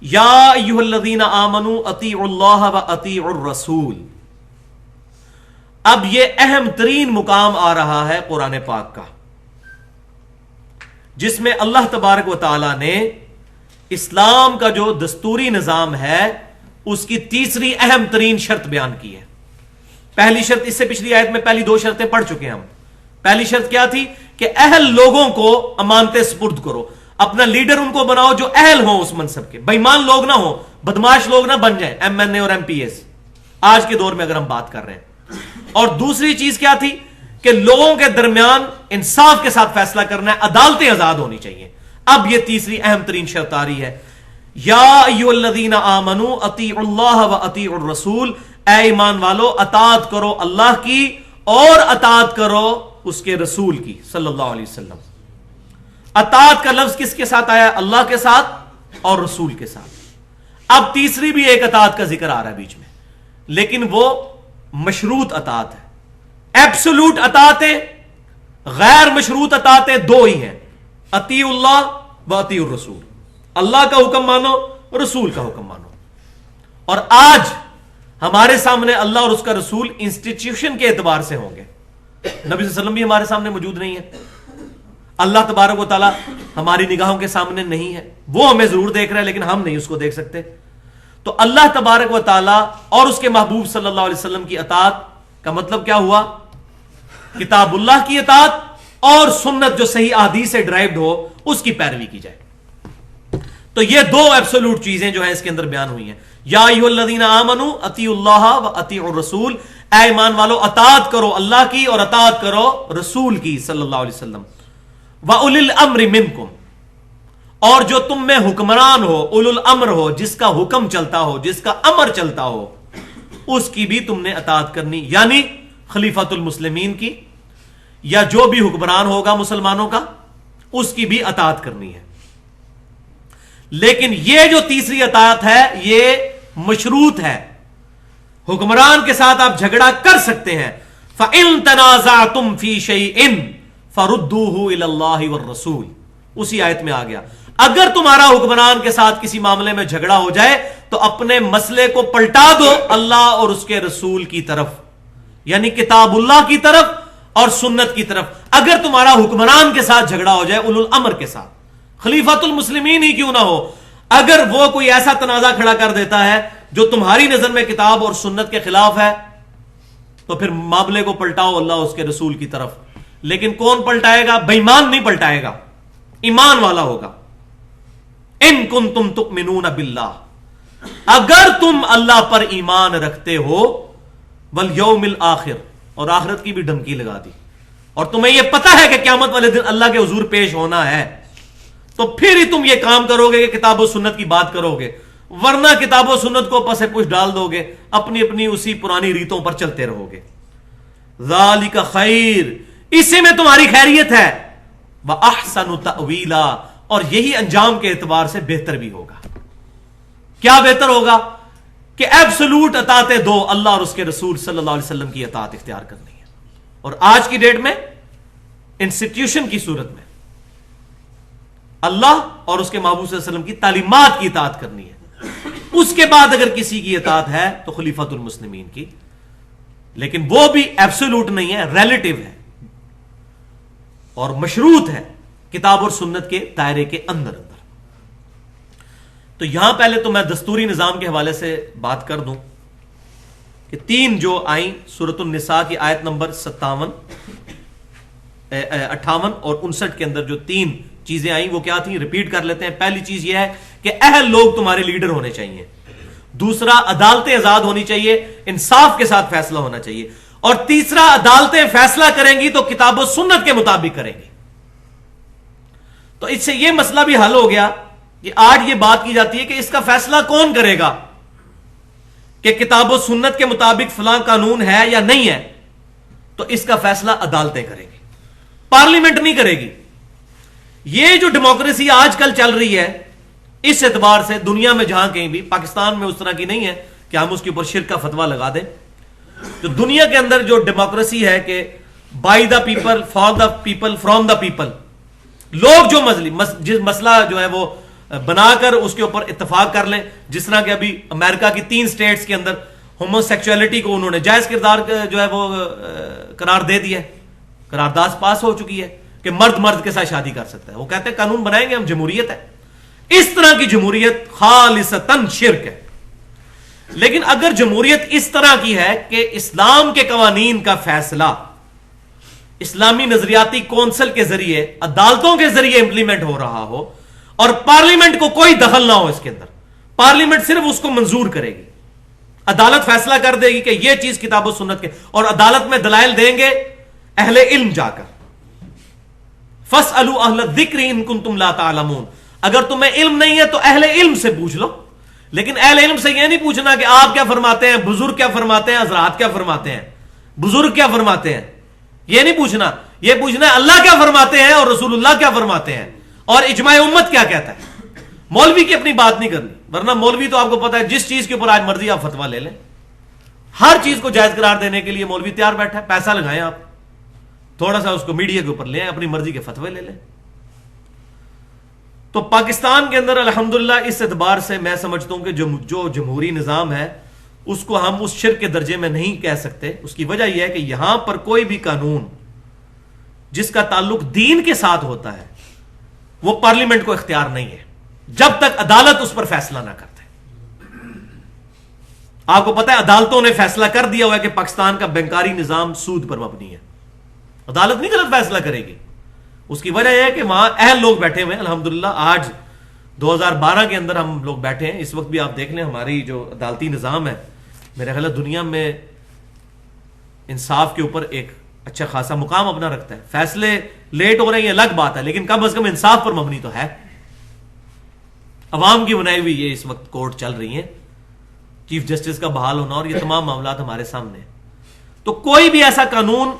یا ایھا الذین آمنوا اطیعوا اللہ و اطیعوا الرسول. اب یہ اہم ترین مقام آ رہا ہے قرآن پاک کا، جس میں اللہ تبارک و تعالی نے اسلام کا جو دستوری نظام ہے اس کی تیسری اہم ترین شرط بیان کی ہے. پہلی شرط اس سے پچھلی آیت میں پہلی دو شرطیں پڑھ چکے ہیں ہم. پہلی شرط کیا تھی کہ اہل لوگوں کو امانتیں سپرد کرو، اپنا لیڈر ان کو بناؤ جو اہل ہوں اس منصب کے، بے ایمان لوگ نہ ہوں، بدماش لوگ نہ بن جائیں ایم این اے اور ایم پی ایس آج کے دور میں اگر ہم بات کر رہے ہیں. اور دوسری چیز کیا تھی کہ لوگوں کے درمیان انصاف کے ساتھ فیصلہ کرنا ہے، عدالتیں آزاد ہونی چاہیے. اب یہ تیسری اہم ترین شرط آ رہی ہے، یا ایھا الذین آمنوا اطیعوا اللہ و اطیعوا الرسول. اے ایمان والو اطاعت کرو اللہ کی اور اطاعت کرو اس کے رسول کی صلی اللہ علیہ وسلم. اطاعت کا لفظ کس کے ساتھ آیا؟ اللہ کے ساتھ اور رسول کے ساتھ. اب تیسری بھی ایک اطاعت کا ذکر آ رہا ہے بیچ میں، لیکن وہ مشروط اطاعت ہے. ایبسولوٹ اطاعتیں، غیر مشروط اطاعتیں دو ہی ہیں، اطیعوا اللہ و اطیعوا الرسول. اللہ کا حکم مانو، رسول کا حکم مانو. اور آج ہمارے سامنے اللہ اور اس کا رسول انسٹیٹیوشن کے اعتبار سے ہوں گے. نبی صلی اللہ علیہ وسلم بھی ہمارے سامنے موجود نہیں ہے، اللہ تبارک و تعالی ہماری نگاہوں کے سامنے نہیں ہے. وہ ہمیں ضرور دیکھ رہا ہے لیکن ہم نہیں اس کو دیکھ سکتے. تو اللہ تبارک و تعالی اور اس کے محبوب صلی اللہ علیہ وسلم کی اطاعت کا مطلب کیا ہوا؟ کتاب اللہ کی اطاعت اور سنت جو صحیح احادیث سے ڈرائیوڈ ہو اس کی پیروی کی جائے. تو یہ دو ایبسولوٹ چیزیں جو ہیں اس کے اندر بیان ہوئی ہیں. یا ایھا الذین آمنوا اطیعوا اللہ و اطیعوا الرسول. اے ایمان والو اطاعت کرو اللہ کی اور اطاعت کرو رسول کی صلی اللہ علیہ وسلم. وَأُولِي الْأَمْرِ مِنْكُمْ. اور جو تم میں حکمران ہو، اولو الامر ہو، جس کا حکم چلتا ہو، جس کا امر چلتا ہو، اس کی بھی تم نے اطاعت کرنی، یعنی خلیفۃ المسلمین کی، یا جو بھی حکمران ہوگا مسلمانوں کا اس کی بھی اطاعت کرنی ہے. لیکن یہ جو تیسری اطاعت ہے یہ مشروط ہے. حکمران کے ساتھ آپ جھگڑا کر سکتے ہیں. فَإِن تَنَازَعْتُمْ فِي شَيْءٍ فَرُدُّوهُ إِلَى اللَّهِ وَالرَّسُولِ. اسی آیت میں آ گیا اگر تمہارا حکمران کے ساتھ کسی معاملے میں جھگڑا ہو جائے تو اپنے مسئلے کو پلٹا دو اللہ اور اس کے رسول کی طرف، یعنی کتاب اللہ کی طرف اور سنت کی طرف. اگر تمہارا حکمران کے ساتھ جھگڑا ہو جائے، اولو الامر کے ساتھ، خلیفۃ المسلمین ہی کیوں نہ ہو، اگر وہ کوئی ایسا تنازع کھڑا کر دیتا ہے جو تمہاری نظر میں کتاب اور سنت کے خلاف ہے تو پھر معاملے کو پلٹاؤ اللہ اس کے رسول کی طرف. لیکن کون پلٹائے گا؟ بے ایمان نہیں پلٹائے گا، ایمان والا ہوگا. ان کنتم تؤمنون باللہ، اگر تم اللہ پر ایمان رکھتے ہو، والیوم الآخر، اور آخرت کی بھی دھمکی لگا دی، اور تمہیں یہ پتا ہے کہ قیامت والے دن اللہ کے حضور پیش ہونا ہے، تو پھر ہی تم یہ کام کرو گے کہ کتاب و سنت کی بات کرو گے. ورنہ کتاب و سنت کو پس پش ڈال دو گے، اپنی اپنی اسی پرانی ریتوں پر چلتے رہو گے. ذالک خیر، اسی میں تمہاری خیریت ہے. وَأَحْسَنُ تَأْوِيلًا، اور یہی انجام کے اعتبار سے بہتر بھی ہوگا. کیا بہتر ہوگا؟ کہ ایبسولوٹ اطاعت دو، اللہ اور اس کے رسول صلی اللہ علیہ وسلم کی اطاعت اختیار کرنی ہے. اور آج کی ڈیٹ میں انسٹیٹیوشن کی صورت میں اللہ اور اس کے محبوب صلی اللہ علیہ وسلم کی تعلیمات کی اطاعت کرنی ہے. اس کے بعد اگر کسی کی اطاعت ہے تو خلیفۃ المسلمین کی، لیکن وہ بھی ایبسولوٹ نہیں ہے، ریلیٹو ہے اور مشروط ہے کتاب اور سنت کے دائرے کے اندر. تو یہاں پہلے تو میں دستوری نظام کے حوالے سے بات کر دوں کہ تین جو آئیں سورۃ النساء کی آیت نمبر 58 اور 59 کے اندر جو تین چیزیں آئیں وہ کیا تھیں، ریپیٹ کر لیتے ہیں. پہلی چیز یہ ہے کہ اہل لوگ تمہارے لیڈر ہونے چاہیے. دوسرا، عدالتیں آزاد ہونی چاہیے، انصاف کے ساتھ فیصلہ ہونا چاہیے. اور تیسرا، عدالتیں فیصلہ کریں گی تو کتاب و سنت کے مطابق کریں گی. تو اس سے یہ مسئلہ بھی حل ہو گیا کہ آج یہ بات کی جاتی ہے کہ اس کا فیصلہ کون کرے گا کہ کتاب و سنت کے مطابق فلاں قانون ہے یا نہیں ہے. تو اس کا فیصلہ عدالتیں کریں گی، پارلیمنٹ نہیں کرے گی. یہ جو ڈیموکریسی آج کل چل رہی ہے اس اعتبار سے دنیا میں جہاں کہیں بھی، پاکستان میں اس طرح کی نہیں ہے کہ ہم اس کے اوپر شرک کا فتویٰ لگا دیں. تو دنیا کے اندر جو ڈیموکریسی ہے کہ by the people, for the people, from the people, لوگ جو مسئلہ جو ہے وہ بنا کر اس کے اوپر اتفاق کر لیں. جس طرح کہ ابھی امریکہ کی 3 اسٹیٹس کے اندر ہومو سیکچولیٹی کو انہوں نے جائز کردار جو ہے وہ قرار دے دیا ہے, قرارداد پاس ہو چکی ہے کہ مرد مرد کے ساتھ شادی کر سکتا ہے. وہ کہتے ہیں قانون بنائیں گے ہم, جمہوریت ہے. اس طرح کی جمہوریت خالصتاً شرک ہے. لیکن اگر جمہوریت اس طرح کی ہے کہ اسلام کے قوانین کا فیصلہ اسلامی نظریاتی کونسل کے ذریعے, عدالتوں کے ذریعے امپلیمنٹ ہو رہا ہو اور پارلیمنٹ کو کوئی دخل نہ ہو اس کے اندر, پارلیمنٹ صرف اس کو منظور کرے گی, عدالت فیصلہ کر دے گی کہ یہ چیز کتاب و سنت کے, اور عدالت میں دلائل دیں گے اہل علم جا کر, فاسألوا اہل الذکر ان کنتم لا تعلمون, اگر تمہیں علم نہیں ہے تو اہل علم سے پوچھ لو. لیکن اہل علم سے یہ نہیں پوچھنا کہ آپ کیا فرماتے ہیں, بزرگ کیا فرماتے ہیں, حضرات کیا فرماتے ہیں, بزرگ کیا فرماتے ہیں, یہ نہیں پوچھنا. یہ پوچھنا ہے اللہ کیا فرماتے ہیں اور رسول اللہ کیا فرماتے ہیں اور اجماع امت کیا کہتا ہے. مولوی کی اپنی بات نہیں کرنی, ورنہ مولوی تو آپ کو پتا ہے جس چیز کے اوپر آج مرضی آپ فتویٰ لے لیں, ہر چیز کو جائز قرار دینے کے لیے مولوی تیار بیٹھا ہے. پیسہ لگائیں آپ, تھوڑا سا اس کو میڈیا کے اوپر لیں, اپنی مرضی کے فتوے لے لیں. تو پاکستان کے اندر الحمدللہ اس اعتبار سے میں سمجھتا ہوں کہ جو جمہوری نظام ہے اس کو ہم اس شرک کے درجے میں نہیں کہہ سکتے. اس کی وجہ یہ ہے کہ یہاں پر کوئی بھی قانون جس کا تعلق دین کے ساتھ ہوتا ہے وہ پارلیمنٹ کو اختیار نہیں ہے جب تک عدالت اس پر فیصلہ نہ کرتے. آپ کو پتا ہے عدالتوں نے فیصلہ کر دیا ہوا ہے کہ پاکستان کا بینکاری نظام سود پر مبنی ہے. عدالت نہیں غلط فیصلہ کرے گی. اس کی وجہ یہ ہے کہ وہاں اہل لوگ بیٹھے ہوئے ہیں. الحمدللہ آج 2012 کے اندر ہم لوگ بیٹھے ہیں. اس وقت بھی آپ دیکھ لیں ہماری جو عدالتی نظام ہے میرے خیال دنیا میں انصاف کے اوپر ایک اچھا خاصا مقام اپنا رکھتا ہے. فیصلے لیٹ ہو رہے ہیں یہ الگ بات ہے, لیکن کم از کم انصاف پر مبنی تو ہے. عوام کی بنائی ہوئی یہ اس وقت کورٹ چل رہی ہیں, چیف جسٹس کا بحال ہونا اور یہ تمام معاملات ہمارے سامنے ہیں. تو کوئی بھی ایسا قانون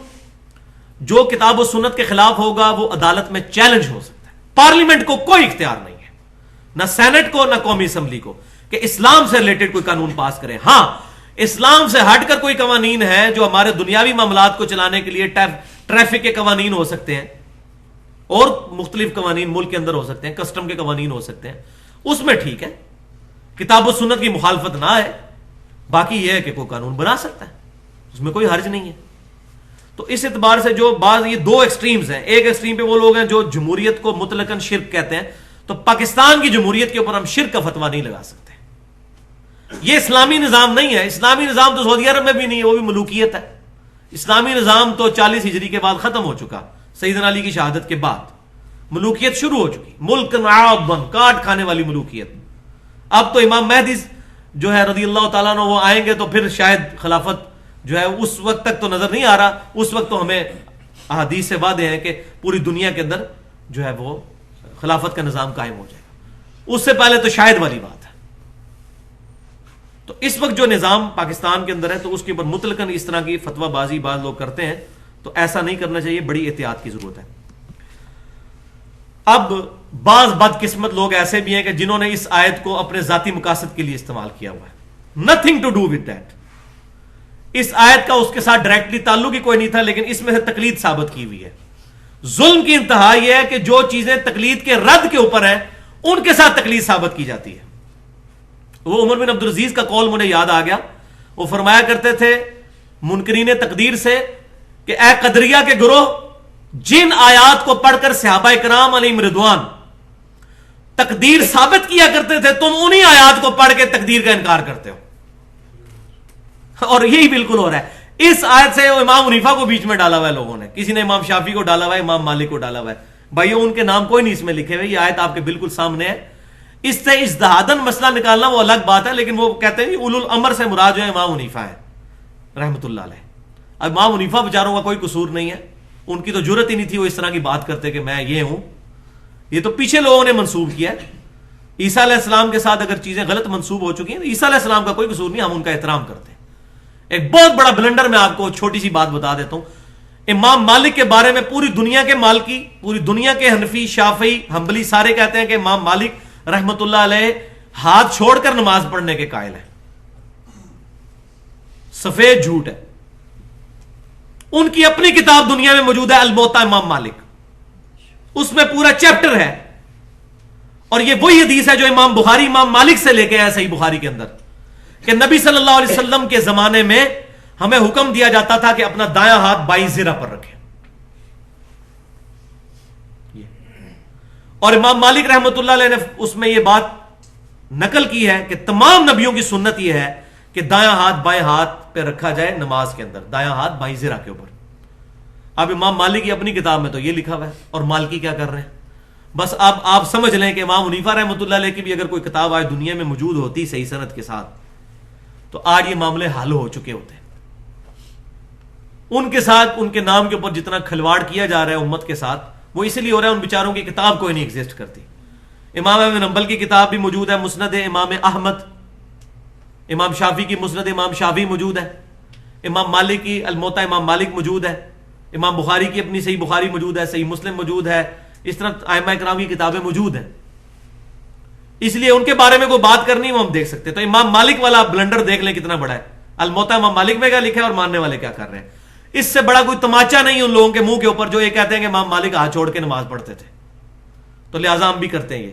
جو کتاب و سنت کے خلاف ہوگا وہ عدالت میں چیلنج ہو سکتا ہے. پارلیمنٹ کو کوئی اختیار نہیں ہے, نہ سینٹ کو نہ قومی اسمبلی کو, کہ اسلام سے ریلیٹڈ کوئی قانون پاس کریں. ہاں اسلام سے ہٹ کر کوئی قوانین ہے جو ہمارے دنیاوی معاملات کو چلانے کے لیے ٹریفک کے قوانین ہو سکتے ہیں اور مختلف قوانین ملک کے اندر ہو سکتے ہیں, کسٹم کے قوانین ہو سکتے ہیں, اس میں ٹھیک ہے کتاب و سنت کی مخالفت نہ ہے. باقی یہ ہے کہ کوئی قانون بنا سکتا ہے, اس میں کوئی حرج نہیں ہے. تو اس اعتبار سے جو بعض یہ دو ایکسٹریمز ہیں, ایک ایکسٹریم پہ وہ لوگ ہیں جو جمہوریت کو مطلقاً شرک کہتے ہیں, تو پاکستان کی جمہوریت کے اوپر ہم شرک کا فتویٰ نہیں لگا سکتے. یہ اسلامی نظام نہیں ہے. اسلامی نظام تو سعودی عرب میں بھی نہیں ہے, وہ بھی ملوکیت ہے. اسلامی نظام تو 40 ہجری کے بعد ختم ہو چکا, سیدنا علی کی شہادت کے بعد ملوکیت شروع ہو چکی, ملک عاضن کاٹ کھانے والی ملوکیت. اب تو امام مہدی جو ہے رضی اللہ تعالیٰ عنہ وہ آئیں گے تو پھر شاید خلافت جو ہے اس وقت تک تو نظر نہیں آ رہا. اس وقت تو ہمیں احادیث سے وعدے ہیں کہ پوری دنیا کے اندر جو ہے وہ خلافت کا نظام قائم ہو جائے گا. اس سے پہلے تو شاید والی بات ہے. تو اس وقت جو نظام پاکستان کے اندر ہے تو اس کے اوپر مطلقاً اس طرح کی فتویٰ بازی بعض لوگ کرتے ہیں, تو ایسا نہیں کرنا چاہیے, بڑی احتیاط کی ضرورت ہے. اب بعض بدقسمت لوگ ایسے بھی ہیں کہ جنہوں نے اس آیت کو اپنے ذاتی مقاصد کے لیے استعمال کیا ہوا ہے. Nothing to do with that. اس آیت کا اس کے ساتھ ڈائریکٹلی تعلق ہی کوئی نہیں تھا, لیکن اس میں سے تقلید ثابت کی ہوئی ہے. ظلم کی انتہا یہ ہے کہ جو چیزیں تقلید کے رد کے اوپر ہیں ان کے ساتھ تقلید ثابت کی جاتی ہے. وہ عمر بن عبدالعزیز کا قول مجھے یاد آ گیا. وہ فرمایا کرتے تھے منکرین تقدیر سے کہ اے قدریہ کے گروہ, جن آیات کو پڑھ کر صحابہ کرام علیہم رضوان تقدیر ثابت کیا کرتے تھے, تم انہی آیات کو پڑھ کے تقدیر کا انکار کرتے ہو. اور یہی بالکل ہو رہا ہے. اس آیت سے امام حنیفہ کو بیچ میں ڈالا ہوا ہے لوگوں نے, کسی نے امام شافعی کو ڈالا ہوا ہے, امام مالک کو ڈالا ہوا ہے. بھائیو ان کے نام کوئی نہیں اس میں لکھے ہوئے, یہ آیت آپ کے بالکل سامنے ہے. اس سے اجتہاداً مسئلہ نکالنا وہ الگ بات ہے, لیکن وہ کہتے ہیں اولو الامر سے مراد جو ہے امام حنیفہ ہے رحمۃ اللہ علیہ. اب امام حنیفہ بیچاروں کا کوئی قصور نہیں ہے, ان کی تو جرت ہی نہیں تھی وہ اس طرح کی بات کرتے کہ میں یہ ہوں. یہ تو پیچھے لوگوں نے منسوب کیا ہے. عیسیٰ علیہ السلام کے ساتھ اگر چیزیں غلط منسوب ہو چکی ہیں تو عیسیٰ علیہ السلام کا کوئی قصور نہیں, ہم ان کا احترام کرتے ہیں. ایک بہت بڑا بلنڈر میں آپ کو چھوٹی سی بات بتا دیتا ہوں. امام مالک کے بارے میں پوری دنیا کے مالکی, پوری دنیا کے حنفی, شافعی, حنبلی سارے کہتے ہیں کہ امام مالک رحمت اللہ علیہ ہاتھ چھوڑ کر نماز پڑھنے کے قائل ہیں. سفید جھوٹ ہے. ان کی اپنی کتاب دنیا میں موجود ہے الموطا امام مالک, اس میں پورا چیپٹر ہے. اور یہ وہی حدیث ہے جو امام بخاری امام مالک سے لے کے آیا صحیح بخاری کے اندر کہ نبی صلی اللہ علیہ وسلم کے زمانے میں ہمیں حکم دیا جاتا تھا کہ اپنا دایاں ہاتھ بائیں زرہ پر رکھیں. اور امام مالک رحمۃ اللہ علیہ نے اس میں یہ بات نقل کی ہے کہ تمام نبیوں کی سنت یہ ہے کہ دایاں ہاتھ بائیں ہاتھ پہ رکھا جائے نماز کے اندر, دایاں ہاتھ بائیں زرہ کے اوپر. اب امام مالک کی اپنی کتاب میں تو یہ لکھا ہوا ہے, اور مالکی کیا کر رہے ہیں. بس اب آپ سمجھ لیں کہ امام حنیفہ رحمۃ اللہ علیہ کی بھی اگر کوئی کتاب آج دنیا میں موجود ہوتی صحیح سند کے ساتھ تو آج یہ معاملے حل ہو چکے ہوتے. ان کے ساتھ ان کے نام کے اوپر جتنا کھلواڑ کیا جا رہا ہے امت کے ساتھ وہ اسی لیے ہو رہا ہے ان بیچاروں کی کتاب کوئی نہیں ایگزسٹ کرتی. امام احمد حنبل کی کتاب بھی موجود ہے, مسند امام احمد, امام شافعی کی مسند امام شافعی موجود ہے, امام مالک کی الموطا امام مالک موجود ہے, امام بخاری کی اپنی صحیح بخاری موجود ہے, صحیح مسلم موجود ہے, اس طرح ائمہ کرام کی کتابیں موجود ہیں. اس لیے ان کے بارے میں کوئی بات کرنی وہ ہم دیکھ سکتے. تو امام مالک والا بلنڈر دیکھ لیں کتنا بڑا ہے. الموطا امام مالک میں کیا لکھا ہے اور ماننے والے کیا کر رہے ہیں. اس سے بڑا کوئی تماچا نہیں ان لوگوں کے منہ کے اوپر جو یہ کہتے ہیں کہ امام مالک ہاتھ چھوڑ کے نماز پڑھتے تھے, تو لہٰذا ہم بھی کرتے ہیں یہ.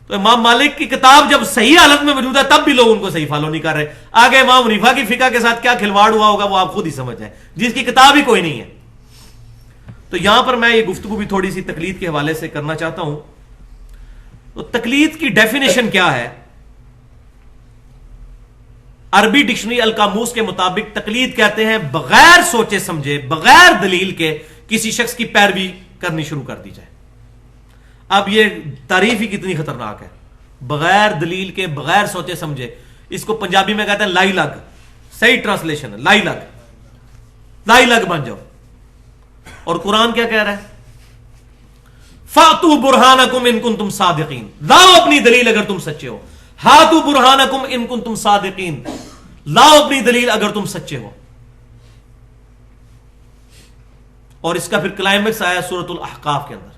تو امام مالک کی کتاب جب صحیح حالت میں موجود ہے تب بھی لوگ ان کو صحیح فالو نہیں کر رہے. آگے امام حنیفہ کی فقہ کے ساتھ کیا کھلواڑ ہوا ہوگا وہ آپ خود ہی سمجھ جائیں, جس کی کتاب ہی کوئی نہیں ہے. تو یہاں پر میں یہ گفتگو بھی تھوڑی سی تقلید کے حوالے سے کرنا چاہتا ہوں. تو تقلید کی ڈیفینیشن کیا ہے؟ عربی ڈکشنری القاموس کے مطابق تقلید کہتے ہیں بغیر سوچے سمجھے, بغیر دلیل کے کسی شخص کی پیروی کرنی شروع کر دی جائے. اب یہ تعریف ہی کتنی خطرناک ہے, بغیر دلیل کے بغیر سوچے سمجھے. اس کو پنجابی میں کہتے ہیں لائی لگ, صحیح ٹرانسلیشن ہے لائی لگ, لائی لگ بن جاؤ. اور قرآن کیا کہہ رہا ہے؟ فَأْتُوا بُرْهَانَكُمْ إِن كُنتُمْ صَادِقِينَ, لاؤ اپنی دلیل اگر تم سچے ہو. ہاتوا برہانکم ان کنتم صادقین, لاؤ اپنی دلیل اگر تم سچے ہو. اور اس کا پھر کلائمیکس آیا سورۃ الاحقاف کے اندر,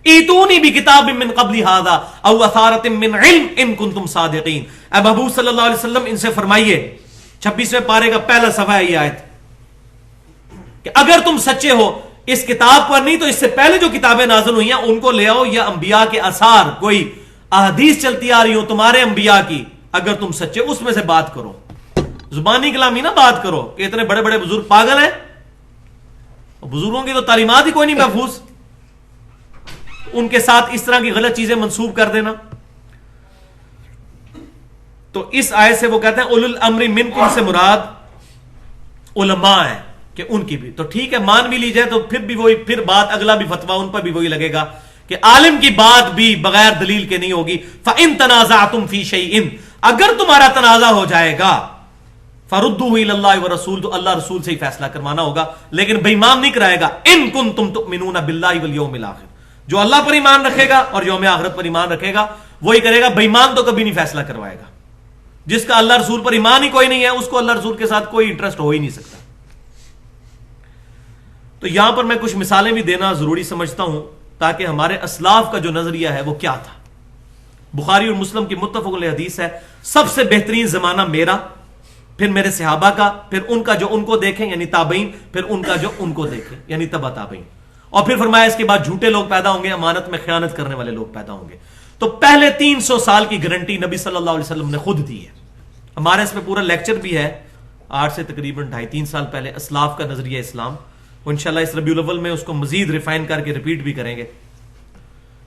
ایتونی بکتاب من قبل ھذا او اثارۃ من علم ان کنتم صادقین. اے محبوب صلی اللہ علیہ وسلم ان سے فرمائیے, 26ویں پارے کا پہلا صفحہ ہے یہ آیت, کہ اگر تم سچے ہو اس کتاب پر نہیں تو اس سے پہلے جو کتابیں نازل ہوئی ہیں ان کو لے آؤ, یا انبیاء کے آثار, کوئی احادیث چلتی آ رہی ہو تمہارے انبیاء کی, اگر تم سچے اس میں سے بات کرو. زبانی کلامی نہ بات کرو کہ اتنے بڑے بڑے بزرگ پاگل ہیں, بزرگوں کی تو تعلیمات ہی کوئی نہیں محفوظ, ان کے ساتھ اس طرح کی غلط چیزیں منسوب کر دینا. تو اس آیت سے وہ کہتے ہیں اولو الامر منکم سے مراد علماء ہیں کہ ان کی بھی. تو ٹھیک ہے مان بھی لی جائے تو پھر بھی وہی, پھر بات اگلا بھی فتویٰ ان پر بھی وہی لگے گا کہ عالم کی بات بھی بغیر دلیل کے نہیں ہوگی. فَإِن تَنَازَعْتُمْ فِي شَيْءٍ, اگر تمہارا تنازع ہو جائے گا, فَرُدُّوهُ إِلَى اللَّهِ وَرَسُولِهِ, تو اللہ رسول سے ہی فیصلہ کروانا ہوگا, لیکن بے ایمان نہیں کرائے گا. إِن كُنتُمْ تُؤْمِنُونَ بِاللَّهِ وَالْيَوْمِ الْآخِرِ, جو اللہ پر ایمان رکھے گا اور یوم آخرت پر ایمان رکھے گا وہی کرے گا. بے ایمان تو کبھی نہیں فیصلہ کروائے گا. جس کا اللہ رسول پر ایمان ہی کوئی نہیں ہے اس کو اللہ رسول کے ساتھ کوئی انٹرسٹ ہو ہی نہیں سکتا. تو یہاں پر میں کچھ مثالیں بھی دینا ضروری سمجھتا ہوں تاکہ ہمارے اسلاف کا جو نظریہ ہے وہ کیا تھا. بخاری اور مسلم کی متفق علیہ حدیث ہے, سب سے بہترین زمانہ میرا, پھر میرے صحابہ کا, پھر ان کا جو ان کو دیکھیں یعنی تابعین, پھر ان کا جو ان کو دیکھیں یعنی تبع تابعین, اور پھر فرمایا اس کے بعد جھوٹے لوگ پیدا ہوں گے, امانت میں خیانت کرنے والے لوگ پیدا ہوں گے. تو پہلے 300 سال کی گارنٹی نبی صلی اللہ علیہ وسلم نے خود دی ہے. ہمارے اس میں پورا لیکچر بھی ہے آج سے تقریباً 2.5-3 سال پہلے, اسلاف کا نظریہ اسلام. انشاءاللہ اس ربیع الاول میں اس کو مزید ریفائن کر کے ریپیٹ بھی کریں گے.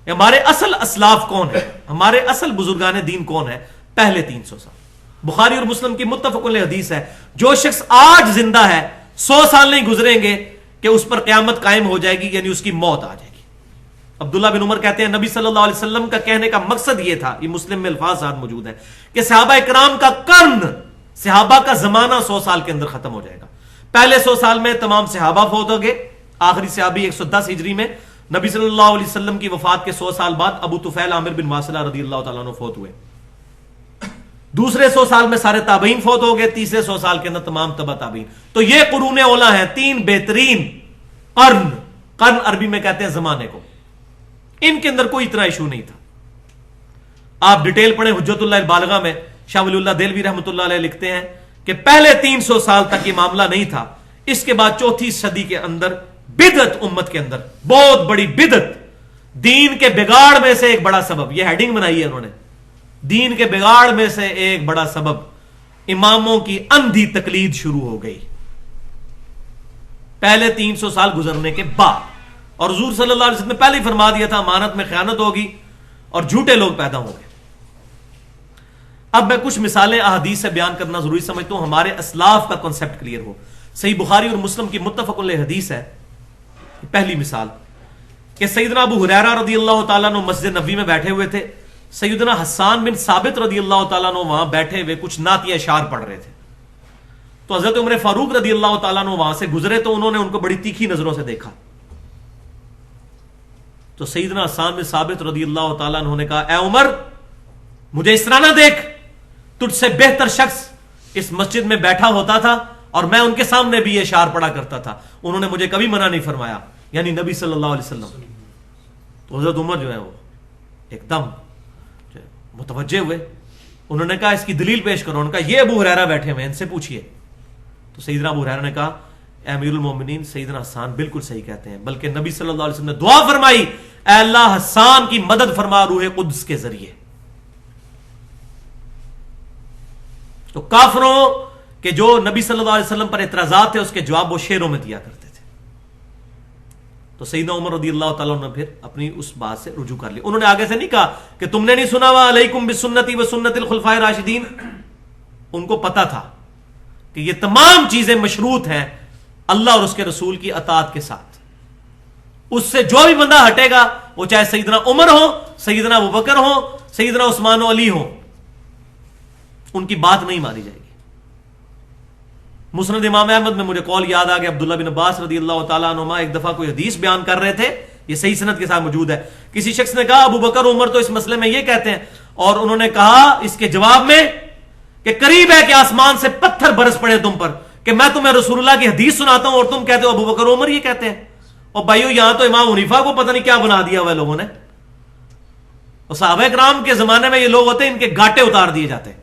ہمارے اصل اسلاف کون ہے, ہمارے اصل بزرگان دین کون ہے؟ پہلے 300 سال. بخاری اور مسلم کی متفق علیہ حدیث ہے, جو شخص آج زندہ ہے 100 سال نہیں گزریں گے کہ اس پر قیامت قائم ہو جائے گی, یعنی اس کی موت آ جائے گی. عبداللہ بن عمر کہتے ہیں نبی صلی اللہ علیہ وسلم کا کہنے کا مقصد یہ تھا, یہ مسلم میں الفاظ ساتھ موجود ہے, کہ صحابہ اکرام کا قرن, صحابہ کا زمانہ 100 سال کے اندر ختم ہو جائے گا. پہلے 100 سال میں تمام صحابہ فوت ہو گئے, آخری صحابی 110 ہجری میں, نبی صلی اللہ علیہ وسلم کی وفات کے 100 سال بعد ابو طفیل عامر بن واصلہ رضی اللہ تعالیٰ عنہ فوت ہوئے. دوسرے 100 سال میں سارے تابعین فوت ہو گئے, تیسرے 100 سال کے اندر تمام تبع تابعین. تو یہ قرون اولا ہیں, 3 بہترین قرن, قرن عربی میں کہتے ہیں زمانے کو. ان کے اندر کوئی اتنا ایشو نہیں تھا. آپ ڈیٹیل پڑھیں حجت اللہ البالغہ میں, شاہ ولی اللہ دہلوی رحمۃ اللہ علیہ لکھتے ہیں کہ پہلے 300 سال تک یہ معاملہ نہیں تھا. اس کے بعد 4تھی صدی کے اندر بدعت امت کے اندر بہت بڑی بدعت, دین کے بگاڑ میں سے ایک بڑا سبب، یہ ہیڈنگ بنائی ہے انہوں نے، دین کے بگاڑ میں سے ایک بڑا سبب اماموں کی اندھی تقلید شروع ہو گئی پہلے 300 سال گزرنے کے بعد. اور حضور صلی اللہ علیہ وسلم نے پہلے ہی فرما دیا تھا امانت میں خیانت ہوگی اور جھوٹے لوگ پیدا ہوں گے. اب میں کچھ مثالیں احادیث سے بیان کرنا ضروری سمجھتا ہوں ہمارے اسلاف کا کنسپٹ کلیئر ہو. صحیح بخاری اور مسلم کی متفق علیہ حدیث ہے. پہلی مثال کہ سیدنا ابو ہریرہ رضی اللہ تعالیٰ عنہ مسجد نبوی میں بیٹھے ہوئے تھے، سیدنا حسان بن ثابت رضی اللہ تعالیٰ عنہ وہاں بیٹھے ہوئے کچھ نعتیہ اشعار پڑھ رہے تھے. تو حضرت عمر فاروق رضی اللہ تعالیٰ عنہ وہاں سے گزرے تو انہوں نے ان کو بڑی تیکھی نظروں سے دیکھا. تو سیدنا حسان بن ثابت رضی اللہ تعالیٰ عنہ نے کہا اے عمر مجھے اس طرح نہ دیکھ، تجھ سے بہتر شخص اس مسجد میں بیٹھا ہوتا تھا اور میں ان کے سامنے بھی یہ اشعار پڑھا کرتا تھا، انہوں نے مجھے کبھی منع نہیں فرمایا، یعنی نبی صلی اللہ علیہ وسلم. تو حضرت عمر جو ہے وہ ایک دم متوجہ ہوئے، انہوں نے کہا اس کی دلیل پیش کرو. انہوں نے کہا یہ ابو ہریرہ بیٹھے ہوئے ان سے پوچھئے. تو سیدنا ابو ہریرہ نے کہا اے امیر المومنین سیدنا حسان بالکل صحیح کہتے ہیں، بلکہ نبی صلی اللہ علیہ وسلم نے دعا فرمائی اے اللہ حسان کی مدد فرما روح قدس کے ذریعے. تو کافروں کہ جو نبی صلی اللہ علیہ وسلم پر اعتراضات تھے اس کے جواب وہ شعروں میں دیا کرتے تھے. تو سیدنا عمر رضی اللہ تعالیٰ عنہ نے پھر اپنی اس بات سے رجوع کر لی. انہوں نے آگے سے نہیں کہا کہ تم نے نہیں سنا ہوا علیکم بسنتی و سنت الخلفاء الراشدین. ان کو پتا تھا کہ یہ تمام چیزیں مشروط ہیں اللہ اور اس کے رسول کی اطاعت کے ساتھ. اس سے جو بھی بندہ ہٹے گا وہ چاہے سیدنا عمر ہو، سیدنا ابوبکر ہو، سیدنا عثمان و علی ہو، ان کی بات نہیں مانی جائے گی. مسند امام احمد میں مجھے قول یاد آ گیا، عبداللہ بن عباس رضی اللہ تعالیٰ عنہما ایک دفعہ کوئی حدیث بیان کر رہے تھے، یہ صحیح سند کے ساتھ موجود ہے. کسی شخص نے کہا ابو بکر عمر تو اس مسئلے میں یہ کہتے ہیں، اور انہوں نے کہا اس کے جواب میں کہ قریب ہے کہ آسمان سے پتھر برس پڑے تم پر کہ میں تمہیں رسول اللہ کی حدیث سناتا ہوں اور تم کہتے ہو ابو بکر عمر یہ کہتے ہیں. اور بھائیو یہاں تو امام حنیفہ کو پتہ نہیں کیا بنا دیا ہوا لوگوں نے. اور صحابہ کرام کے زمانے میں یہ لوگ ہوتے ہیں ان کے گاٹے اتار دیے جاتے ہیں.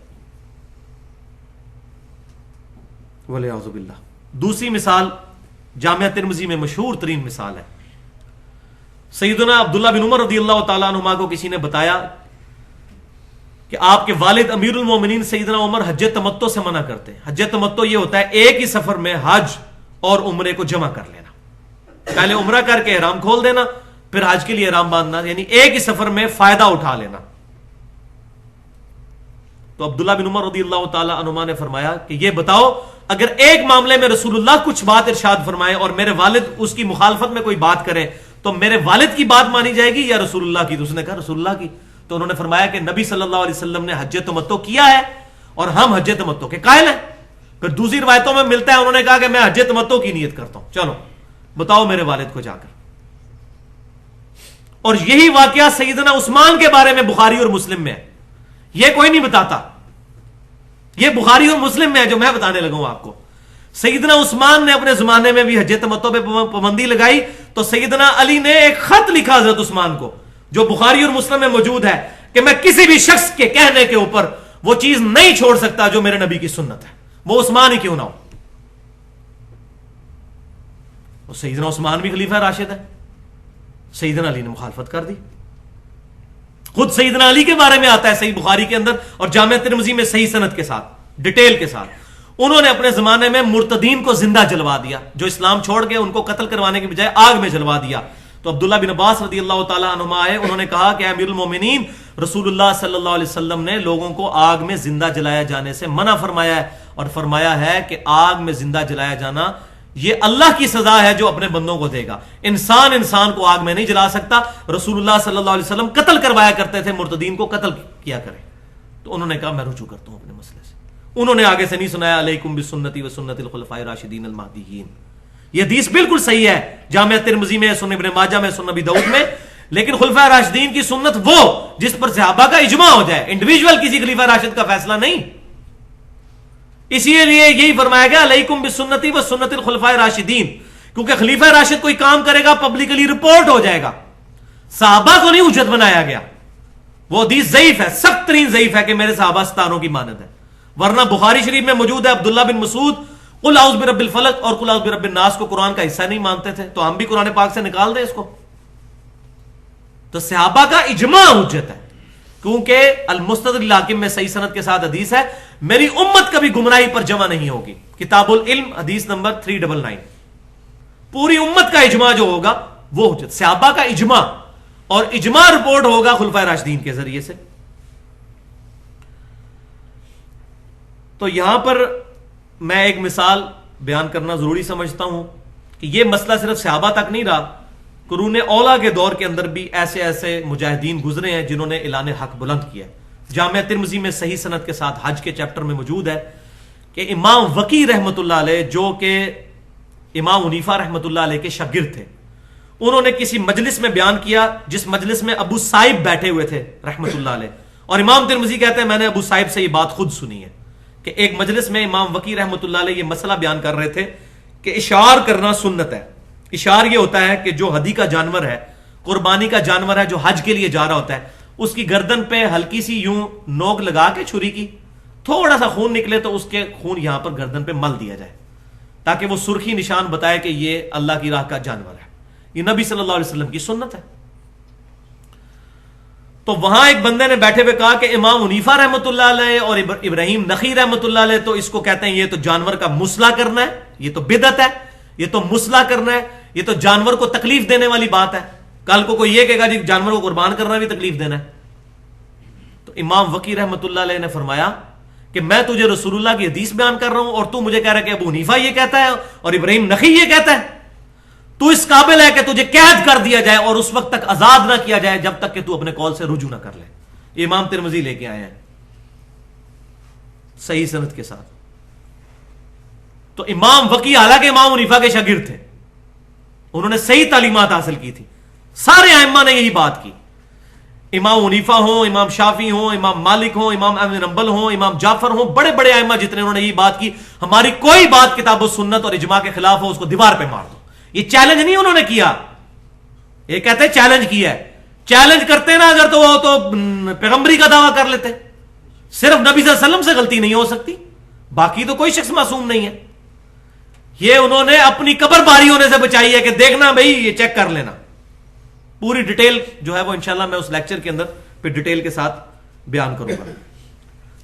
وَلِعَوْذُ بِاللَّہ. دوسری مثال جامعہ ترمذی میں مشہور ترین مثال ہے. سیدنا عبداللہ بن عمر رضی اللہ تعالیٰ عنہما کو کسی نے بتایا کہ آپ کے والد امیر المومنین سیدنا عمر حج تمتع سے منع کرتے ہیں. حج تمتع یہ ہوتا ہے ایک ہی سفر میں حج اور عمرے کو جمع کر لینا. پہلے عمرہ کر کے احرام کھول دینا پھر حج کے لیے احرام باندھنا، یعنی ایک ہی سفر میں فائدہ اٹھا لینا. تو عبداللہ بن عمر رضی اللہ تعالیٰ عنہما نے فرمایا کہ یہ بتاؤ اگر ایک معاملے میں رسول اللہ کچھ بات ارشاد فرمائے اور میرے والد اس کی مخالفت میں کوئی بات کرے تو میرے والد کی بات مانی جائے گی یا رسول اللہ کی؟ تو اس نے کہا رسول اللہ کی. تو انہوں نے فرمایا کہ نبی صلی اللہ علیہ وسلم نے حج تمتع کیا ہے اور ہم حج تمتع کے قائل ہیں. پھر دوسری روایتوں میں ملتا ہے انہوں نے کہا کہ میں حج تمتع کی نیت کرتا ہوں، چلو بتاؤ میرے والد کو جا کر. اور یہی واقعہ سیدنا عثمان کے بارے میں بخاری اور مسلم میں ہے. یہ کوئی نہیں بتاتا، یہ بخاری اور مسلم میں ہے جو میں بتانے لگا ہوں آپ کو. سیدنا عثمان نے اپنے زمانے میں بھی حج تمتع پہ پابندی لگائی تو سیدنا علی نے ایک خط لکھا حضرت عثمان کو جو بخاری اور مسلم میں موجود ہے کہ میں کسی بھی شخص کے کہنے کے اوپر وہ چیز نہیں چھوڑ سکتا جو میرے نبی کی سنت ہے، وہ عثمان ہی کیوں نہ ہو. سیدنا عثمان بھی خلیفہ راشد ہے، سیدنا علی نے مخالفت کر دی. خود سیدنا علی کے بارے میں آتا ہے صحیح بخاری کے اندر اور جامعہ ترمذی میں صحیح سند کے ساتھ ڈیٹیل کے ساتھ. انہوں نے اپنے زمانے میں مرتدین کو زندہ جلوا دیا، جو اسلام چھوڑ گئے ان کو قتل کروانے کے بجائے آگ میں جلوا دیا. تو عبداللہ بن عباس رضی اللہ تعالیٰ عنہما آئے، انہوں نے کہا کہ امیر المومنین رسول اللہ صلی اللہ علیہ وسلم نے لوگوں کو آگ میں زندہ جلایا جانے سے منع فرمایا ہے اور فرمایا ہے کہ آگ میں زندہ جلایا جانا یہ اللہ کی سزا ہے جو اپنے بندوں کو دے گا. انسان کو آگ میں نہیں جلا سکتا. رسول اللہ صلی اللہ علیہ وسلم قتل کروایا کرتے تھے، مرتدین کو قتل کیا کرے. تو انہوں نے کہا میں رجوع کرتا ہوں اپنے مسئلے سے. انہوں نے آگے سے نہیں سنایا علیکم بسنتی و سنت الخلفاء الراشدین المہدیین. یہ حدیث بالکل صحیح ہے، جامعہ ترمذی میں، سنن ابن ماجہ میں، سنن ابی داؤد میں. لیکن خلفاء راشدین کی سنت وہ جس پر صحابہ کا اجماع ہو جائے، انڈیویجول کسی خلیفہ راشد کا فیصلہ نہیں. اسی لیے یہی فرمایا گیا علیکم بسنتی و سنت الخلفاء راشدین، کیونکہ خلیفہ راشد کوئی کام کرے گا پبلکلی رپورٹ ہو جائے گا. صحابہ کو نہیں حجت بنایا گیا. وہ حدیث ضعیف ہے، سخت ترین ضعیف ہے کہ میرے صحابہ ستاروں کی مانند ہے. ورنہ بخاری شریف میں موجود ہے عبداللہ بن مسعود قل اعوذ برب الفلق اور قل اعوذ برب الناس کو قرآن کا حصہ نہیں مانتے تھے، تو ہم بھی قرآن پاک سے نکال دیں اس کو. تو صحابہ کا اجماع حجت ہے، کیونکہ المستدرک الحاکم میں صحیح سند کے ساتھ حدیث ہے، میری امت کبھی گمراہی پر جمع نہیں ہوگی، کتاب العلم حدیث نمبر 399۔ پوری امت کا اجماع جو ہوگا وہ حجت، صحابہ کا اجماع، اور اجماع رپورٹ ہوگا خلفائے راشدین کے ذریعے سے۔ تو یہاں پر میں ایک مثال بیان کرنا ضروری سمجھتا ہوں کہ یہ مسئلہ صرف صحابہ تک نہیں رہا، قرون اولا کے دور کے اندر بھی ایسے ایسے مجاہدین گزرے ہیں جنہوں نے اعلان حق بلند کیا۔ جامعہ ترمذی میں صحیح سند کے ساتھ حج کے چیپٹر میں موجود ہے کہ امام وقی رحمۃ اللہ علیہ، جو کہ امام حنیفہ رحمۃ اللہ علیہ کے شاگرد تھے، انہوں نے کسی مجلس میں بیان کیا جس مجلس میں ابو صائب بیٹھے ہوئے تھے رحمۃ اللہ علیہ، اور امام ترمذی کہتے ہیں میں نے ابو صائب سے یہ بات خود سنی ہے کہ ایک مجلس میں امام وقی رحمۃ اللہ علیہ یہ مسئلہ بیان کر رہے تھے کہ اشعار کرنا سنت ہے۔ اشعار یہ ہوتا ہے کہ جو ہدی کا جانور ہے، قربانی کا جانور ہے، جو حج کے لیے جا رہا ہوتا ہے، اس کی گردن پہ ہلکی سی یوں نوک لگا کے چھری کی تھوڑا سا خون نکلے تو اس کے خون یہاں پر گردن پہ مل دیا جائے، تاکہ وہ سرخی نشان بتائے کہ یہ اللہ کی راہ کا جانور ہے۔ یہ نبی صلی اللہ علیہ وسلم کی سنت ہے۔ تو وہاں ایک بندے نے بیٹھے ہوئے کہا کہ امام حنیفہ رحمۃ اللہ علیہ اور ابراہیم نخعی رحمۃ اللہ علیہ تو اس کو کہتے ہیں یہ تو جانور کا مسئلہ کرنا ہے، یہ تو بدعت ہے، یہ تو مسئلہ کرنا ہے، یہ تو جانور کو تکلیف دینے والی بات ہے، کل کو کوئی یہ کہے گا جی جانور کو قربان کرنا بھی تکلیف دینا ہے۔ تو امام وقی رحمۃ اللہ علیہ نے فرمایا کہ میں تجھے رسول اللہ کی حدیث بیان کر رہا ہوں اور تو مجھے کہہ رہا ہے کہ ابو حنیفہ یہ کہتا ہے اور ابراہیم نخعی یہ کہتا ہے، تو اس قابل ہے کہ تجھے قید کر دیا جائے اور اس وقت تک آزاد نہ کیا جائے جب تک کہ تو اپنے قول سے رجوع نہ کر لے۔ یہ امام ترمذی لے کے آئے ہیں صحیح سند کے ساتھ۔ تو امام وقی حالانکہ امام حنیفہ کے شاگرد تھے، انہوں نے صحیح تعلیمات حاصل کی تھی، سارے ائمہ نے یہی بات کی، امام حنیفہ ہوں، امام شافعی ہوں، امام مالک ہوں، امام احمد بن حنبل ہوں، امام جعفر ہوں، بڑے بڑے ائمہ جتنے، انہوں نے یہی بات کی، ہماری کوئی بات کتاب و سنت اور اجماع کے خلاف ہو اس کو دیوار پہ مار دو۔ یہ چیلنج نہیں انہوں نے کیا، یہ کہتے ہیں چیلنج کیا ہے، چیلنج کرتے نا اگر تو وہ تو پیغمبری کا دعویٰ کر لیتے۔ صرف نبی صلی اللہ علیہ وسلم سے غلطی نہیں ہو سکتی، باقی تو کوئی شخص معصوم نہیں ہے۔ یہ انہوں نے اپنی قبر باری ہونے سے بچائی ہے کہ دیکھنا بھائی یہ چیک کر لینا۔ پوری ڈیٹیل جو ہے وہ انشاءاللہ میں اس لیکچر کے اندر پھر ڈیٹیل کے ساتھ بیان کروں گا۔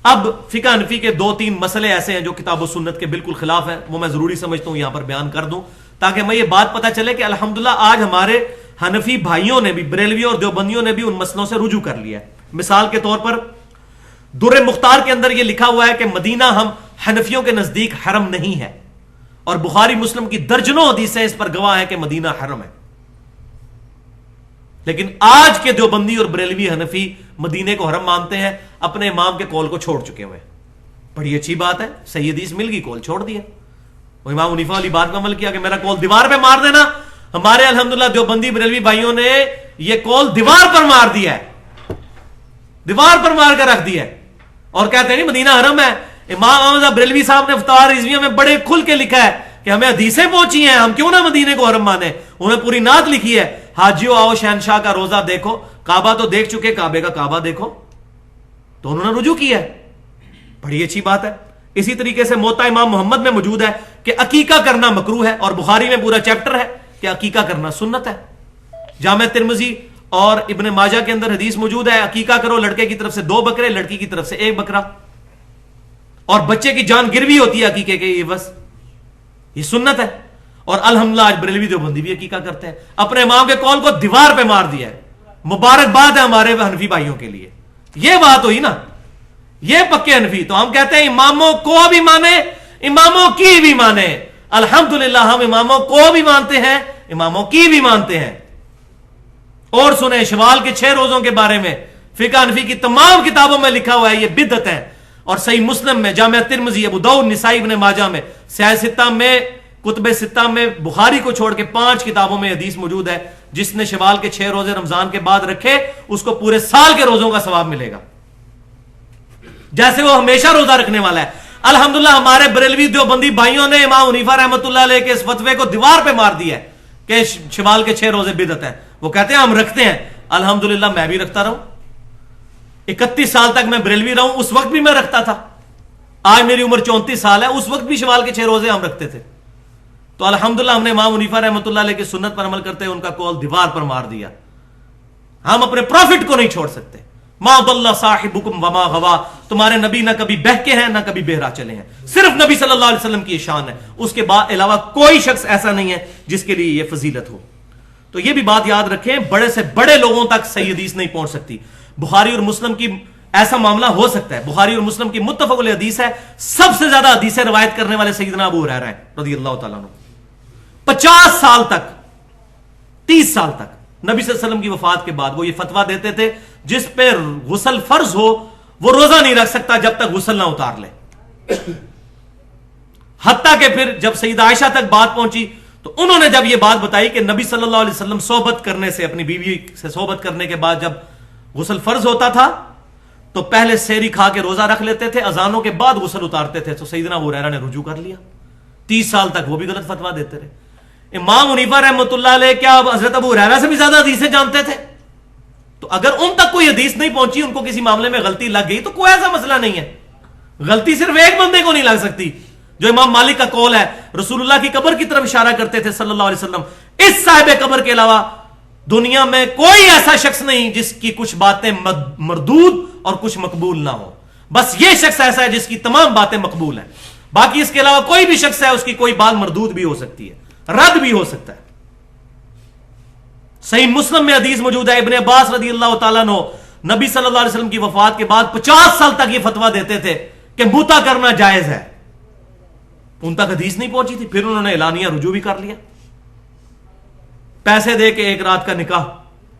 اب فقہ حنفی کے 2-3 مسئلے ایسے ہیں جو کتاب و سنت کے بالکل خلاف ہیں، وہ میں ضروری سمجھتا ہوں یہاں پر بیان کر دوں تاکہ میں یہ بات پتہ چلے کہ الحمدللہ آج ہمارے حنفی بھائیوں نے بھی، بریلویوں اور دیوبندیوں نے بھی ان مسئلوں سے رجوع کر لیا ہے۔ مثال کے طور پر در مختار کے اندر یہ لکھا ہوا ہے کہ مدینہ ہم حنفیوں کے نزدیک حرم نہیں ہے، اور بخاری مسلم کی درجنوں حدیثیں اس پر گواہ ہیں کہ مدینہ حرم ہے، لیکن آج کے دیوبندی اور بریلوی حنفی مدینے کو حرم مانتے ہیں، اپنے امام کے قول کو چھوڑ چکے ہوئے ہیں۔ بڑی اچھی بات ہے، صحیح حدیث مل گئی، قول چھوڑ دیا، وہ امام حنیفہ والی بات پر عمل کیا کہ میرا قول دیوار پہ مار دینا۔ ہمارے الحمدللہ دیوبندی بریلوی بھائیوں نے یہ قول دیوار پر مار دیا ہے، دیوار پر مار کر رکھ دیا ہے، اور کہتے ہیں نہیں مدینہ حرم ہے۔ امام احمد بریلوی صاحب نے فتاوی رضویہ میں بڑے کھل کے لکھا ہے کہ ہمیں حدیثیں پہنچی ہیں، ہم کیوں نہ مدینے کو حرم مانے۔ انہوں نے پوری نعت لکھی ہے، حاجیو آؤ شہنشاہ کا روزہ دیکھو، کعبہ تو دیکھ چکے، کعبے کا کعبہ دیکھو، تو انہوں نے رجوع کیا ہے، بڑی اچھی بات ہے۔ اسی طریقے سے موطا امام محمد میں موجود ہے کہ عقیقہ کرنا مکروہ ہے، اور بخاری میں پورا چیپٹر ہے کہ عقیقہ کرنا سنت ہے۔ جامع ترمذی اور ابن ماجہ کے اندر حدیث موجود ہے، عقیقہ کرو، لڑکے کی طرف سے 2 بکرے، لڑکی کی طرف سے 1 بکرا، اور بچے کی جان گروی ہوتی ہے عقیقے کے، یہ بس یہ سنت ہے۔ اور الحمدللہ آج بریلوی دیوبندی بھی عقیقہ کرتے ہیں، اپنے امام کے قول کو دیوار پہ مار دیا ہے۔ مبارکباد ہے ہمارے حنفی بھائیوں کے لیے، یہ بات ہوئی نا، یہ پکے حنفی۔ تو ہم کہتے ہیں اماموں کو بھی مانے، اماموں کی بھی مانے، الحمدللہ ہم اماموں کو بھی مانتے ہیں، اماموں کی بھی مانتے ہیں۔ اور سنیں شوال کے 6 روزوں کے بارے میں فقہ حنفی کی تمام کتابوں میں لکھا ہوا ہے یہ بدعت ہے، اور صحیح مسلم میں، جامع ترمذی، ابو داؤد، نسائی، ابن ماجہ میں، سیاہ ستہ میں، کتب ستہ میں، بخاری کو چھوڑ کے 5 کتابوں میں حدیث موجود ہے، جس نے شوال کے 6 روزے رمضان کے بعد رکھے اس کو پورے سال کے روزوں کا ثواب ملے گا، جیسے وہ ہمیشہ روزہ رکھنے والا ہے۔ الحمدللہ ہمارے بریلوی دیوبندی بھائیوں نے امام حنیفہ رحمۃ اللہ علیہ کے اس فتوے کو دیوار پہ مار دیا ہے کہ شوال کے 6 روزے بدعت ہے۔ وہ کہتے ہیں ہم رکھتے ہیں، الحمدللہ میں بھی رکھتا رہوں، 31 سال تک میں بریلوی رہوں، اس وقت بھی میں رکھتا تھا، آج میری عمر 34 سال ہے، اس وقت بھی شوال کے 6 روزے ہم رکھتے تھے۔ تو الحمدللہ ہم نے امام حنیفہ رحمۃ اللہ علیہ کی سنت پر عمل کرتے ہیں ان کا قول دیوار پر مار دیا۔ ہم اپنے پروفٹ کو نہیں چھوڑ سکتے. ما ضل صاحبکم وما غوا, تمہارے نبی نہ کبھی بہکے ہیں نہ کبھی بہرا چلے ہیں. صرف نبی صلی اللہ علیہ وسلم کی یہ شان ہے, اس کے بعد علاوہ کوئی شخص ایسا نہیں ہے جس کے لیے یہ فضیلت ہو. تو یہ بھی بات یاد رکھیں, بڑے سے بڑے لوگوں تک صحیح حدیث نہیں پہنچ سکتی. بخاری اور مسلم کی ایسا معاملہ ہو سکتا ہے, بخاری اور مسلم کی متفق علیہ حدیث ہے, سب سے زیادہ حدیثیں روایت کرنے والے سیدنا ابو ہریرہ ہیں رضی اللہ تعالیٰ عنہ. 50 سال تک 30 سال تک نبی صلی اللہ علیہ وسلم کی وفات کے بعد وہ یہ فتویٰ دیتے تھے جس پہ غسل فرض ہو وہ روزہ نہیں رکھ سکتا جب تک غسل نہ اتار لے. حتیٰ کہ پھر جب سیدہ عائشہ تک بات پہنچی تو انہوں نے جب یہ بات بتائی کہ نبی صلی اللہ علیہ وسلم صحبت کرنے سے, اپنی بیوی سے صحبت کرنے کے بعد جب غسل فرض ہوتا تھا تو پہلے سحری کھا کے روزہ رکھ لیتے تھے, اذانوں کے بعد غسل اتارتے تھے, تو سیدنا ابو ہریرہ نے رجوع کر لیا. 30 سال تک وہ بھی غلط فتویٰ دیتے رہے. امام حنیفہ رحمۃ اللہ علیہ کیا حضرت ابو ہریرہ سے بھی زیادہ حدیثیں جانتے تھے؟ تو اگر ان تک کوئی حدیث نہیں پہنچی, ان کو کسی معاملے میں غلطی لگ گئی تو کوئی ایسا مسئلہ نہیں ہے. غلطی صرف ایک بندے کو نہیں لگ سکتی, جو امام مالک کا قول ہے. رسول اللہ کی قبر کی طرف اشارہ کرتے تھے صلی اللہ علیہ وسلم, اس صاحب قبر کے علاوہ دنیا میں کوئی ایسا شخص نہیں جس کی کچھ باتیں مردود اور کچھ مقبول نہ ہو. بس یہ شخص ایسا ہے جس کی تمام باتیں مقبول ہیں, باقی اس کے علاوہ کوئی بھی شخص ہے اس کی کوئی بات مردود بھی ہو سکتی ہے, رد بھی ہو سکتا ہے. صحیح مسلم میں حدیث موجود ہے, ابن عباس رضی اللہ تعالیٰ عنہ نبی صلی اللہ علیہ وسلم کی وفات کے بعد 50 سال تک یہ فتویٰ دیتے تھے کہ موتا کرنا جائز ہے. ان تک حدیث نہیں پہنچی تھی, پھر انہوں نے اعلانیہ رجوع بھی کر لیا. پیسے دے کے ایک رات کا نکاح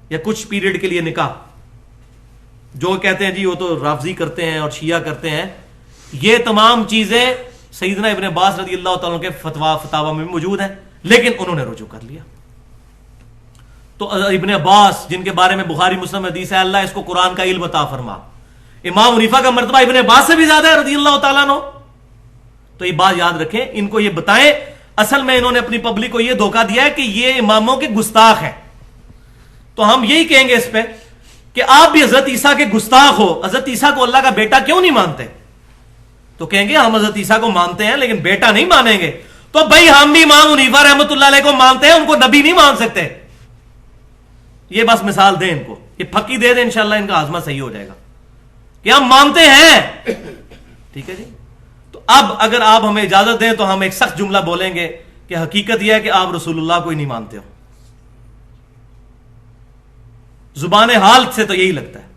یا کچھ پیریڈ کے لیے نکاح, جو کہتے ہیں جی وہ تو رافضی کرتے ہیں اور شیعہ کرتے ہیں, یہ تمام چیزیں سیدنا ابن عباس رضی اللہ تعالیٰ کے فتاوی میں موجود ہیں, لیکن انہوں نے رجوع کر لیا. تو ابن عباس جن کے بارے میں بخاری مسلم حدیث ہے اللہ اس کو قرآن کا علم عطا فرما, امام حنیفہ کا مرتبہ ابن عباس سے بھی زیادہ ہے رضی اللہ تعالیٰ عنہ. تو یہ بات یاد رکھیں, ان کو یہ بتائیں. اصل میں انہوں نے اپنی پبلک کو یہ دھوکہ دیا ہے کہ یہ اماموں کے گستاخ ہیں. تو ہم یہی کہیں گے اس پہ کہ آپ بھی حضرت عیسیٰ کے گستاخ ہو, حضرت عیسیٰ کو اللہ کا بیٹا کیوں نہیں مانتے؟ تو کہیں گے ہم حضرت عیسیٰ کو مانتے ہیں لیکن بیٹا نہیں مانیں گے. تو بھائی ہم بھی امام حنیفہ رحمۃ اللہ علیہ کو مانتے ہیں, ان کو نبی نہیں مان سکتے. یہ بس مثال دیں ان کو, یہ پھکی دے دیں, انشاءاللہ ان کا ہاضمہ صحیح ہو جائے گا کہ ہم مانتے ہیں. ٹھیک ہے جی. تو اب اگر آپ ہمیں اجازت دیں تو ہم ایک سخت جملہ بولیں گے کہ حقیقت یہ ہے کہ آپ رسول اللہ کو ہی نہیں مانتے ہو. زبان حال سے تو یہی لگتا ہے,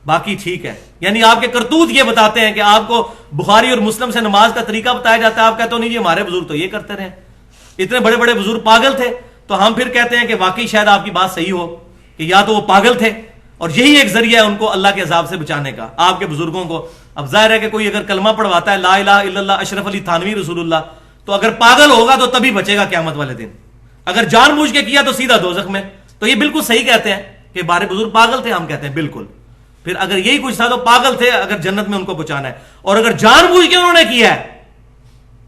باقی ٹھیک ہے. یعنی آپ کے کرتوت یہ بتاتے ہیں کہ آپ کو بخاری اور مسلم سے نماز کا طریقہ بتایا جاتا ہے, آپ کہتے ہو نہیں جی ہمارے بزرگ تو یہ کرتے رہے, اتنے بڑے بڑے بزرگ پاگل تھے. تو ہم پھر کہتے ہیں کہ واقعی شاید آپ کی بات صحیح ہو کہ یا تو وہ پاگل تھے اور یہی ایک ذریعہ ہے ان کو اللہ کے عذاب سے بچانے کا, آپ کے بزرگوں کو. اب ظاہر ہے کہ کوئی اگر کلمہ پڑھواتا ہے لا الہ الا اللہ اشرف علی تھانوی رسول اللہ, تو اگر پاگل ہوگا تو تبھی بچے گا قیامت والے دن. اگر جان بوجھ کے کیا تو سیدھا دوزخ میں. تو یہ بالکل صحیح کہتے ہیں کہ ہمارے بزرگ پاگل تھے, ہم کہتے ہیں بالکل. پھر اگر یہی کچھ تھا تو پاگل تھے اگر جنت میں ان کو پہنچانا ہے, اور اگر جان بوجھ کے انہوں نے کیا ہے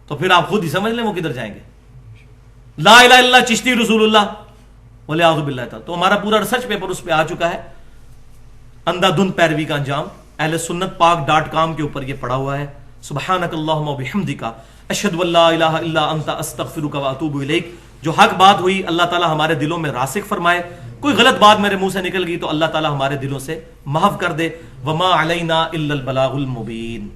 تو پھر آپ خود ہی سمجھ لیں وہ کدھر جائیں گے. لا الہ الا اللہ چشتی رسول اللہ ولیعوذ باللہ تعالی. تو ہمارا پورا ریسرچ پیپر اس پہ آ چکا ہے, اندھا دھند پیروی کا انجام, اہل سنت پاک.com کے اوپر یہ پڑا ہوا ہے. سبحانک اللہم وبحمدک اشہد ان لا الہ الا انت استغفرک واتوب الیک. جو حق بات ہوئی اللہ تعالی ہمارے دلوں میں راسخ فرمائے, کوئی غلط بات میرے منہ سے نکل گئی تو اللہ تعالی ہمارے دلوں سے محو کر دے. وما علینا الا البلاغ المبین.